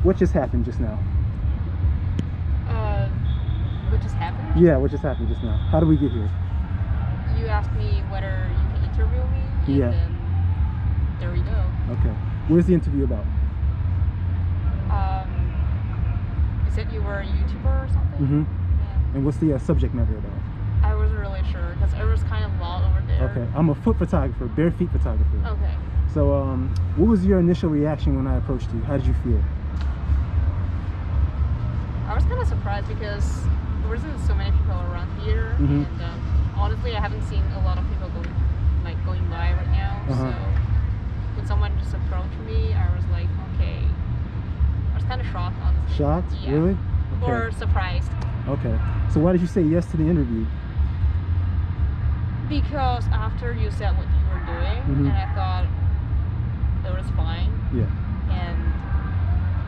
What just happened just now? What just happened? Yeah, what just happened just now? How did we get here? You asked me whether you can interview me, and Yeah. then there we go. Okay. What is the interview about? You said you were a YouTuber or something? Mm-hmm. Yeah. And what's the subject matter about? I wasn't really sure because it was kind of loud over there. Okay. I'm a foot photographer, bare feet photographer. Okay. So, what was your initial reaction when I approached you? How did you feel? I was kind of surprised because there wasn't so many people around here, Mhm. and honestly, I haven't seen a lot of people going by right now. Uh-huh. So when someone just approached me, I was like, okay. I was kind of shocked, honestly. Shocked? Yeah. Really? Or surprised. Okay. So why did you say yes to the interview? Because after you said what you were doing, Mhm. and I thought it was fine, Yeah. and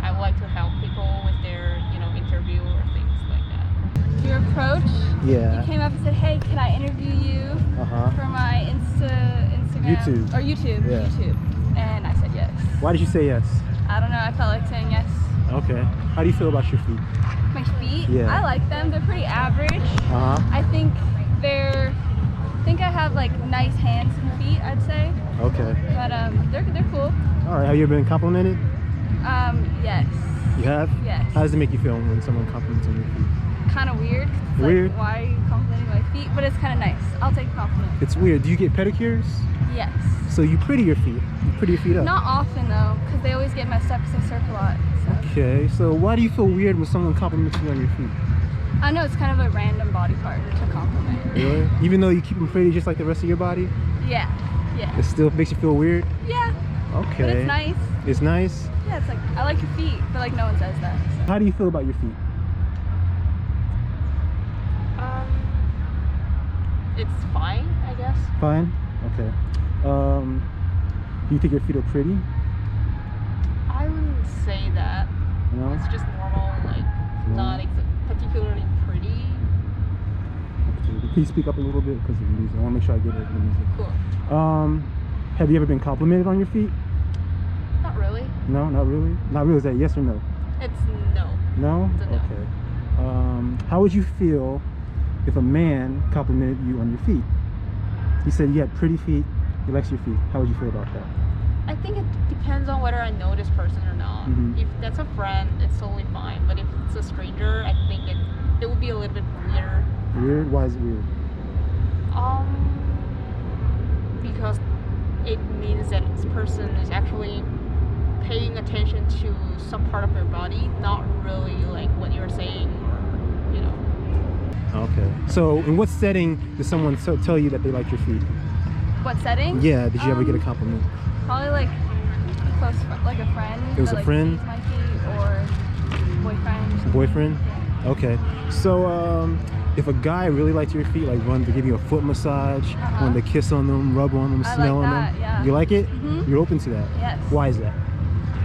I would like to help people with their, interview or things like that. Your approach, Yeah. you came up and said, "Hey, can I interview you Uh-huh. for my Instagram YouTube. or YouTube?" Yeah. YouTube, and I said yes. Why did you say yes? I don't know. I felt like saying yes. Okay. How do you feel about your feet? My feet, Yeah. I like them. They're pretty average. Uh-huh. I think I have like nice hands and feet, I'd say. Okay. But they're cool. All right. Have you ever been complimented? Yes. You have? Yes. How does it make you feel when someone compliments on your feet? Kind of weird. It's Weird? Like, why are you complimenting my feet? But it's kind of nice. I'll take a compliment. It's weird. Do you get pedicures? Yes. So you pretty your feet. You pretty your feet up. Not often though, because they always get messed up because I surf a lot. So. Okay. So why do you feel weird when someone compliments you on your feet? I know it's kind of a random body part to compliment. Really? Even though you keep them pretty just like the rest of your body? Yeah. Yeah. It still makes you feel weird? Yeah. Okay. But it's nice. It's nice? Yeah, it's like, I like your feet, but like no one says that. How do you feel about your feet? It's fine, I guess. Fine? Okay. Do you think your feet are pretty? I wouldn't say that. No? It's just normal, like not particularly pretty. Can you speak up a little bit because of the music? I want to make sure I get it in the music. Cool. Have you ever been complimented on your feet? Not really. No, not really? Not really, is that yes or no? It's no. No? It's a no. Okay. How would you feel if a man complimented you on your feet? He said you had pretty feet, he likes your feet. How would you feel about that? I think it depends on whether I know this person or not. Mhm. If that's a friend, it's totally fine. But if it's a stranger, I think it would be a little bit weird. Weird? Why is it weird? Because it means that this person is actually paying attention to some part of your body, not really like what you're saying, Okay. So in what setting did someone tell you that they like your feet? What setting? Yeah, did you ever get a compliment? Probably like a close like a friend. It was that, a like, friend? sees my feet or boyfriend. Boyfriend? Yeah. Okay. So if a guy really liked your feet, like wanted to give you a foot massage, wanted to kiss on them, rub on them, I smell like on that, them, yeah. you like it? Mhm. You're open to that? Yes. Why is that?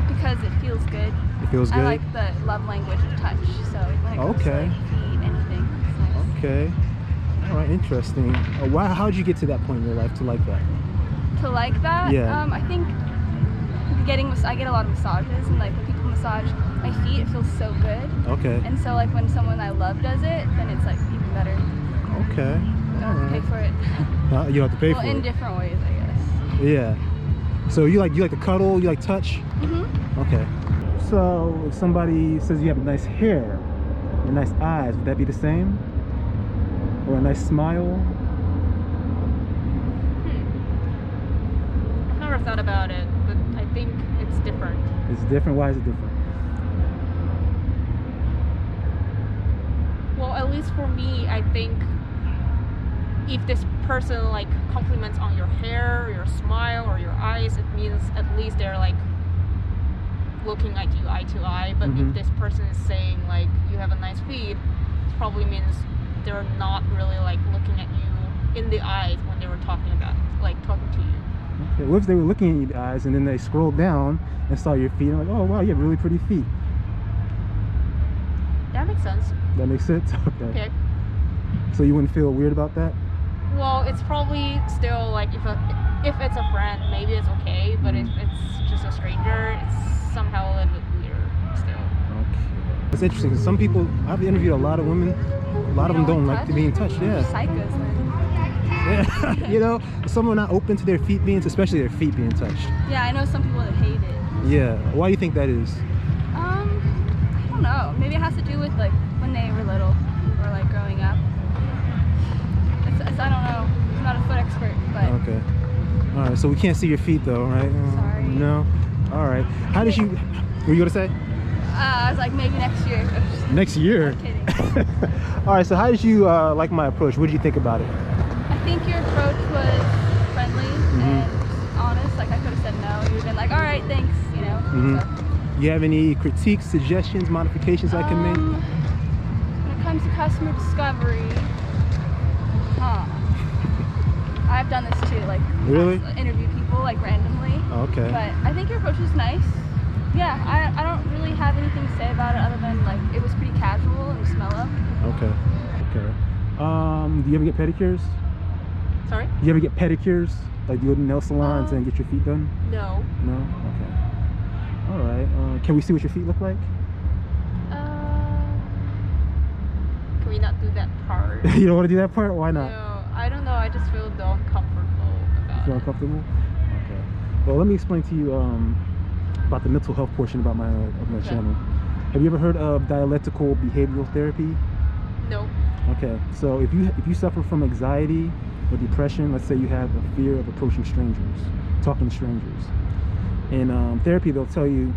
Because it feels good. It feels good? I like the love language of touch. So when it comes to Okay. like feet, anything, it's nice. Okay. All right, interesting. How'd you get to that point in your life to like that? To like that, Yeah. I think I get a lot of massages, and like when people massage my feet, it feels so good. Okay. And so like when someone I love does it, then it's like even better. Okay. You don't have to pay for it. You don't have to pay Well, for in it. different ways, I guess. Yeah. So you like to cuddle, you like touch? Mhm. Okay. So if somebody says you have nice hair and nice eyes, would that be the same? Or a nice smile? I've never thought about it, but I think it's different. It's different? Why is it different? Well, at least for me, I think if this person like compliments on your hair, your smile, or your eyes, it means at least they're like looking at you eye to eye. But Mhm. if this person is saying like you have a nice feet, it probably means they're not really like looking at you in the eyes when they were talking to you. Okay. What if they were looking at you in the eyes and then they scrolled down and saw your feet and like, oh wow, you have really pretty feet. That makes sense. That makes sense? Okay. Okay. So you wouldn't feel weird about that? Well, it's probably still like if it's a friend, maybe it's okay. But if it's just a stranger, it's somehow a little bit weird still. It's interesting because some people, I've interviewed a lot of women, a lot of them don't like to being touched. Yeah. Psychos, man. Yeah. You know, some are not open to their feet being, especially their feet being touched. Yeah, I know some people that hate it. Yeah. Why do you think that is? I don't know. Maybe it has to do with like when they were little or like growing up. It's I don't know. I'm not a foot expert, but. Okay. All right. So we can't see your feet though, right? Sorry. No. All right. How did you? What were you gonna say? I was like, maybe next year. Next year. I'm kidding. All right. So how did you like my approach? What did you think about it? I think your approach was friendly and honest. Like I could have said no. You'd have been like, all right, thanks. You know. So. You have any critiques, suggestions, modifications I can make? When it comes to customer discovery, I've done this too. Like really interview people like randomly. Okay. But I think your approach was nice. Yeah, I don't really have anything to say about it other than like it was pretty casual and smell up. Okay. Okay. Do you ever get pedicures? Sorry? Do you ever get pedicures? Like do you go to nail salons and get your feet done? No. No? Okay. All right. Can we see what your feet look like? Can we not do that part? You don't want to do that part? Why not? No, I don't know. I just feel uncomfortable about Feel it. uncomfortable? Okay. Well, let me explain to you about the mental health portion about my channel. Have you ever heard of dialectical behavioral therapy? No. Okay. So if you suffer from anxiety or depression, let's say you have a fear of approaching strangers, talking to strangers. In therapy, they'll tell you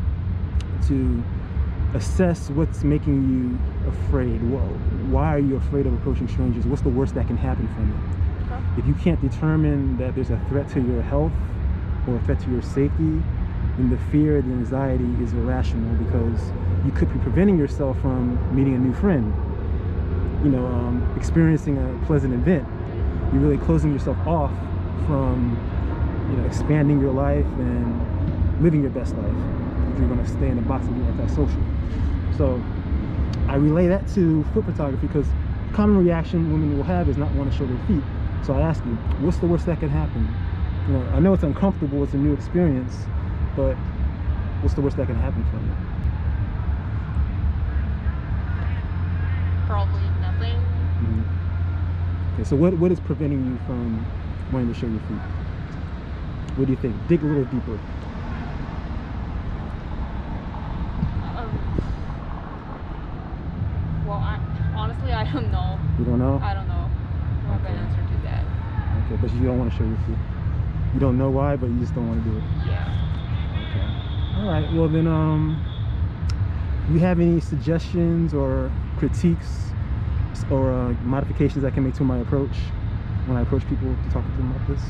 to assess what's making you afraid. Why are you afraid of approaching strangers? What's the worst that can happen from it? Okay. If you can't determine that there's a threat to your health or a threat to your safety, then the fear, the anxiety is irrational because you could be preventing yourself from meeting a new friend, you know, experiencing a pleasant event. You're really closing yourself off from, you know, expanding your life and living your best life if you're going to stay in the box and be antisocial. So I relay that to foot photography because the common reaction women will have is not want to show their feet. So I ask you, what's the worst that can happen? You know, I know it's uncomfortable, it's a new experience, but what's the worst that can happen from it? Probably nothing. Okay, so what is preventing you from wanting to show your feet? What do you think? Dig a little deeper. Well, honestly, I don't know. You don't know? I don't know. I don't have an answer to that. Okay, but you don't want to show your feet. You don't know why, but you just don't want to do it. Yeah. Okay. All right. Well then, do you have any suggestions or critiques or modifications I can make to my approach when I approach people to talk to them about this?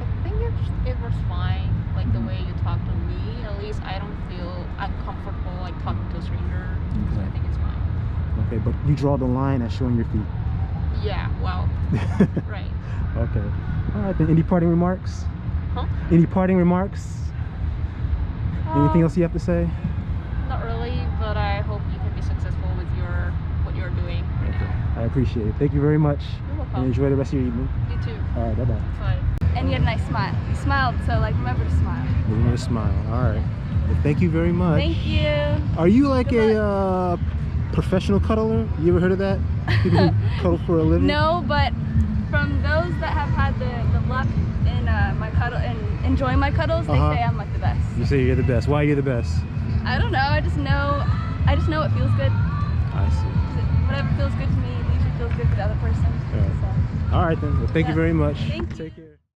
I think it was fine. Like the way you talk to me, at least I don't feel uncomfortable like talking to a stranger. So I think it's fine. Okay, but you draw the line at showing your feet. Yeah. Well. Right. Okay. All right. Then, any parting remarks? Huh? Any parting remarks? Anything else you have to say? Not really, but I hope you can be successful with what you're doing right now. I appreciate it. Thank you very much. You're welcome. And enjoy the rest of your evening. You too. All right. Bye bye. Bye. And you had a nice smile. You smiled, so like remember to smile. Remember to smile. All right. Well, thank you very much. Thank you. Are you like Good a professional cuddler? You ever heard of that? People who cuddle for a living? No, but from those that have had the luck in my cuddle and enjoying my cuddles, they say I'm like the best. You say you're the best. Why are you the best? I don't know. I just know it feels good. I see. Whatever feels good to me usually feels good to the other person. All right. So. All right then. Well, thank you very much. Thank you. Take care.